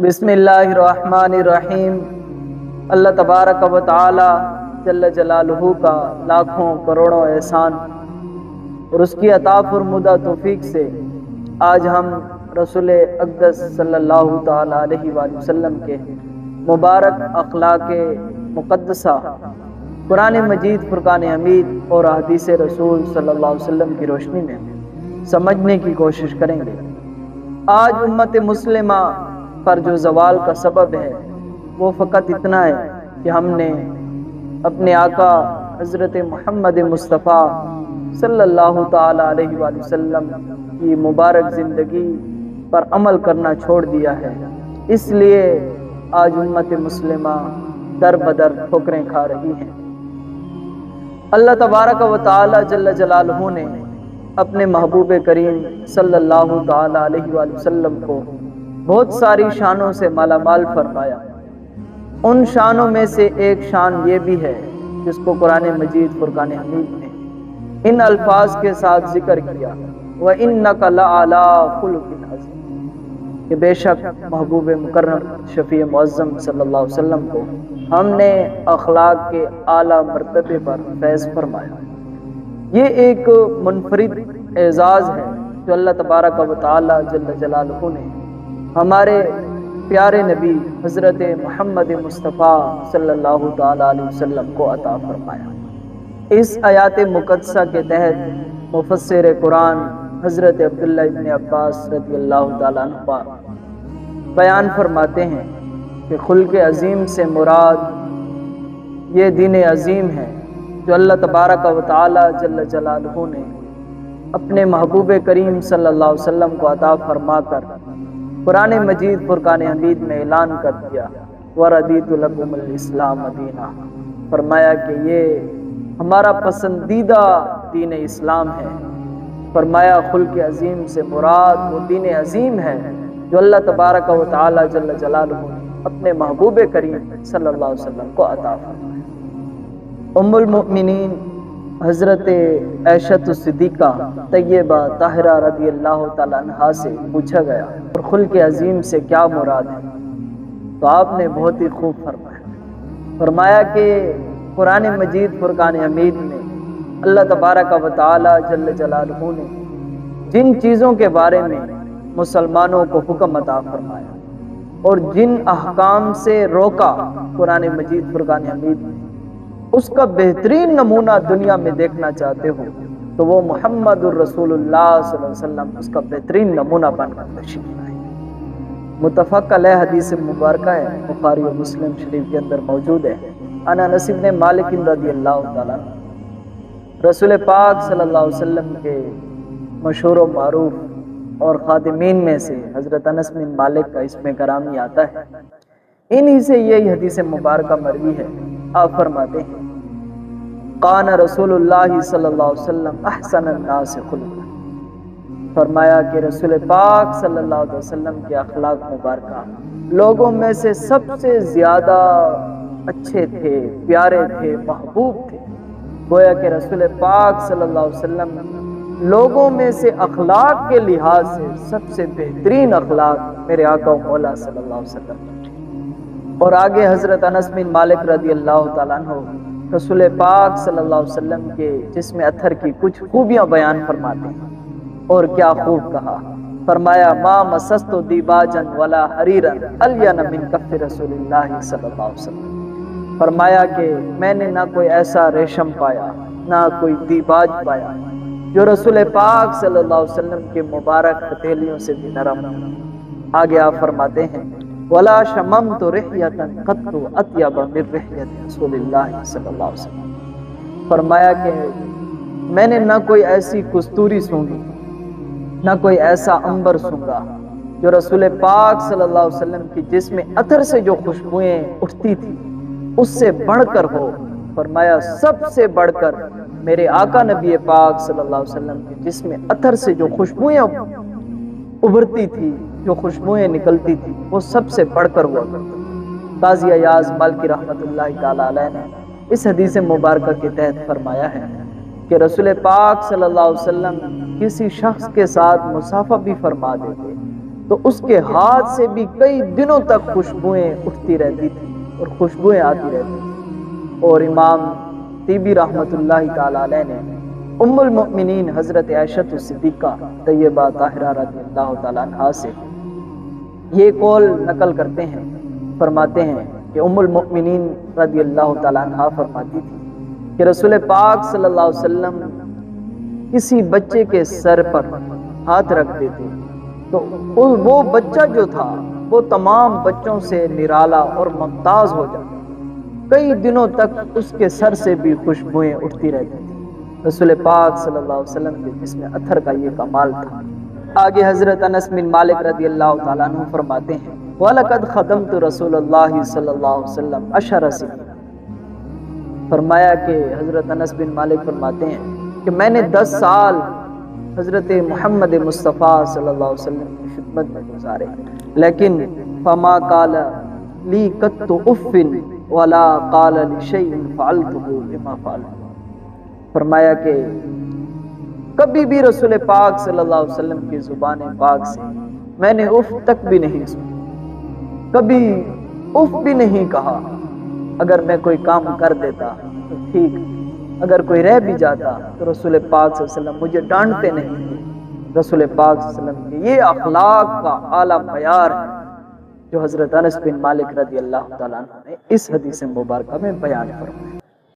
بسم اللہ الرحمن الرحیم۔ اللہ تبارک و تعالی جل جلالہ کا لاکھوں کروڑوں احسان اور اس کی عطا فرمودہ توفیق سے آج ہم رسول اقدس صلی اللہ تعالی علیہ وآلہ وسلم کے مبارک اخلاق مقدسہ قرآن مجید، فرقان حمید اور احادیث رسول صلی اللہ علیہ وسلم کی روشنی میں سمجھنے کی کوشش کریں گے۔ آج امت مسلمہ پر جو زوال کا سبب ہے وہ فقط اتنا ہے کہ ہم نے اپنے آقا حضرت محمد مصطفیٰ صلی اللہ تعالی علیہ وآلہ وسلم کی مبارک زندگی پر عمل کرنا چھوڑ دیا ہے۔ اس لیے آج امت مسلمہ در بدر ٹھوکریں کھا رہی ہیں۔ اللہ تبارک و تعالی جل جلالہ نے اپنے محبوب کریم صلی اللہ تعالی علیہ وآلہ وسلم کو بہت ساری شانوں سے مالا مال فرمایا۔ ان شانوں میں سے ایک شان یہ بھی ہے جس کو قرآن مجید فرقان حمید نے ان الفاظ کے ساتھ ذکر کیا، وَإِنَّكَ لَعَلَىٰ خُلُقٍ عَظِيمٍ، کہ بے شک محبوب مکرم شفیع معظم صلی اللہ علیہ وسلم کو ہم نے اخلاق کے اعلیٰ مرتبے پر فیض فرمایا۔ یہ ایک منفرد اعزاز ہے جو اللہ تبارک و تعالی جل جلالہ نے ہمارے پیارے نبی حضرت محمد مصطفیٰ صلی اللہ تعالی علیہ وسلم کو عطا فرمایا۔ اس آیات مقدسہ کے تحت مفسر قرآن حضرت عبداللہ ابن عباس رضی اللہ تعالیٰ عنہ بیان فرماتے ہیں کہ خلق عظیم سے مراد یہ دین عظیم ہے جو اللہ تبارک و تعالی جل جلالہ نے اپنے محبوب کریم صلی اللہ علیہ وسلم کو عطا فرما کر قرآن مجید فرقان حمید میں اعلان کر دیا، وَرَضِيتُ لَكُمُ الْإِسْلَامَ دِينًا، فرمایا کہ یہ ہمارا پسندیدہ دین اسلام ہے۔ فرمایا خلق عظیم سے مراد وہ دین عظیم ہے جو اللہ تبارک و تعالی جل جلالہ اپنے محبوب کریم صلی اللہ علیہ وسلم کو عطا فرمایا۔ ام المؤمنین حضرت عائشہ صدیقہ طیبہ طاہرہ رضی اللہ تعالیٰ عنہا سے پوچھا گیا اور خلق عظیم سے کیا مراد ہے، تو آپ نے بہت ہی خوب فرمایا کہ قرآن مجید فرقان حمید میں اللہ تبارک و تعالی جل جلالہ نے جن چیزوں کے بارے میں مسلمانوں کو حکم عطا فرمایا اور جن احکام سے روکا قرآن مجید فرقان حمید میں، اس کا بہترین نمونہ دنیا میں دیکھنا چاہتے ہو تو وہ محمد الرسول اللہ صلی اللہ علیہ وسلم اس کا بہترین نمونہ بن کر تشریف لائے۔ متفق علیہ حدیث مبارکہ ہے، بخاری و مسلم شریف کے اندر موجود ہے۔ ان انس بن مالک رضی اللہ تعالیٰ رسول پاک صلی اللہ علیہ وسلم کے مشہور و معروف اور خادمین میں سے حضرت انس بن مالک کا اسم گرامی آتا ہے۔ انہی سے یہی حدیث مبارکہ مروی ہے۔ آپ فرماتے ہیں قان رسول اللہ صلی اللہ علیہ وسلم احسن الناس خلقا، فرمایا کہ رسول پاک صلی اللہ علیہ وسلم کے اخلاق مبارکہ لوگوں میں سے سب سے زیادہ اچھے تھے، پیارے تھے، محبوب تھے۔ گویا کہ رسول پاک صلی اللہ علیہ وسلم لوگوں میں سے اخلاق کے لحاظ سے سب سے بہترین اخلاق میرے آقا و مولا صلی اللہ علیہ وسلم۔ اور آگے حضرت انس بن مالک رضی اللہ تعالیٰ عنہ رسول پاک صلی اللہ علیہ وسلم کے جسم اطہر کی کچھ خوبیاں بیان فرماتے ہیں، اور کیا خوب کہا۔ فرمایا ما مسست دیباجا ولا حریرا الین من کف رسول اللہ صلی اللہ علیہ وسلم، فرمایا کہ میں نے نہ کوئی ایسا ریشم پایا نہ کوئی دیباج پایا جو رسول پاک صلی اللہ علیہ وسلم کے مبارک ہتھیلیوں سے بھی نرم۔ آگے آپ فرماتے ہیں وَلَا شَمَمْتُ رِحْيَةً قَطُّ أَطْيَبَ مِنْ رِحْيَةِ رَسُولِ اللَّهِ صلی اللہ علیہ وسلم، فرمایا کہ میں نے نہ کوئی ایسی کستوری سونگی نہ کوئی ایسا عنبر سونگا جو رسول پاک صلی اللہ علیہ وسلم کی جسم عطر سے جو خوشبوئیں اٹھتی تھی اس سے بڑھ کر ہو۔ فرمایا سب سے بڑھ کر میرے آقا نبی پاک صلی اللہ علیہ وسلم کی جسم عطر سے جو خوشبوئیں ابھرتی تھی، جو خوشبوئیں نکلتی تھی، وہ سب سے بڑھ کر ہوا کرتا۔ قاضی ایاز مالکی رحمۃ اللہ تعالی علیہ نے اس حدیث مبارکہ کے تحت فرمایا ہے کہ رسول پاک صلی اللہ علیہ وسلم کسی شخص کے ساتھ مصافحہ بھی فرما دیتے تو اس کے ہاتھ سے بھی کئی دنوں تک خوشبوئیں اٹھتی رہتی تھی اور خوشبوئیں آتی رہتی تھی۔ اور امام طیبی رحمۃ اللہ تعالی علیہ نے ام المؤمنین حضرت عائشہ صدیقہ طیبہ طاہرہ رضی اللہ تعالیٰ عنہا سے یہ قول نقل کرتے ہیں، فرماتے ہیں کہ ام المؤمنین رضی اللہ تعالیٰ عنہا فرماتی تھی کہ رسول پاک صلی اللہ علیہ وسلم کسی بچے کے سر پر ہاتھ رکھ دیتے تو وہ بچہ جو تھا وہ تمام بچوں سے نرالا اور ممتاز ہو جاتا، کئی دنوں تک اس کے سر سے بھی خوشبوئیں اٹھتی رہتی تھی۔ رسول پاک صلی اللہ علیہ وسلم کے جسم اطہر کا یہ کمال تھا۔ آگے حضرت انس بن مالک رضی اللہ تعالیٰ عنہ فرماتے ہیں وَلَقَدْ خَدَمْتُ رسول اللہ صلی اللہ علیہ وسلم 10 سنین، فرمایا کہ حضرت انس بن مالک فرماتے ہیں کہ میں نے 10 سال حضرت محمد مصطفیٰ صلی اللہ علیہ وسلم کی خدمت میں گزارے، لیکن فما قال لی قط اف ولا قال لشیء فعلته لما فعلت، فرمایا کہ کبھی بھی رسول پاک صلی اللہ علیہ وسلم کی زبان پاک سے میں نے اف تک بھی نہیں سنا، کبھی اف بھی نہیں کہا۔ اگر میں کوئی کام کر دیتا تو ٹھیک، اگر کوئی رہ بھی جاتا تو رسول پاک صلی اللہ علیہ وسلم مجھے ڈانٹتے نہیں تھے۔ رسول پاک صلی اللہ علیہ وسلم کے یہ اخلاق کا اعلیٰ معیار ہے جو حضرت انس بن مالک رضی اللہ تعالیٰ عنہ نے اس حدیث مبارکہ میں بیان فرمایا۔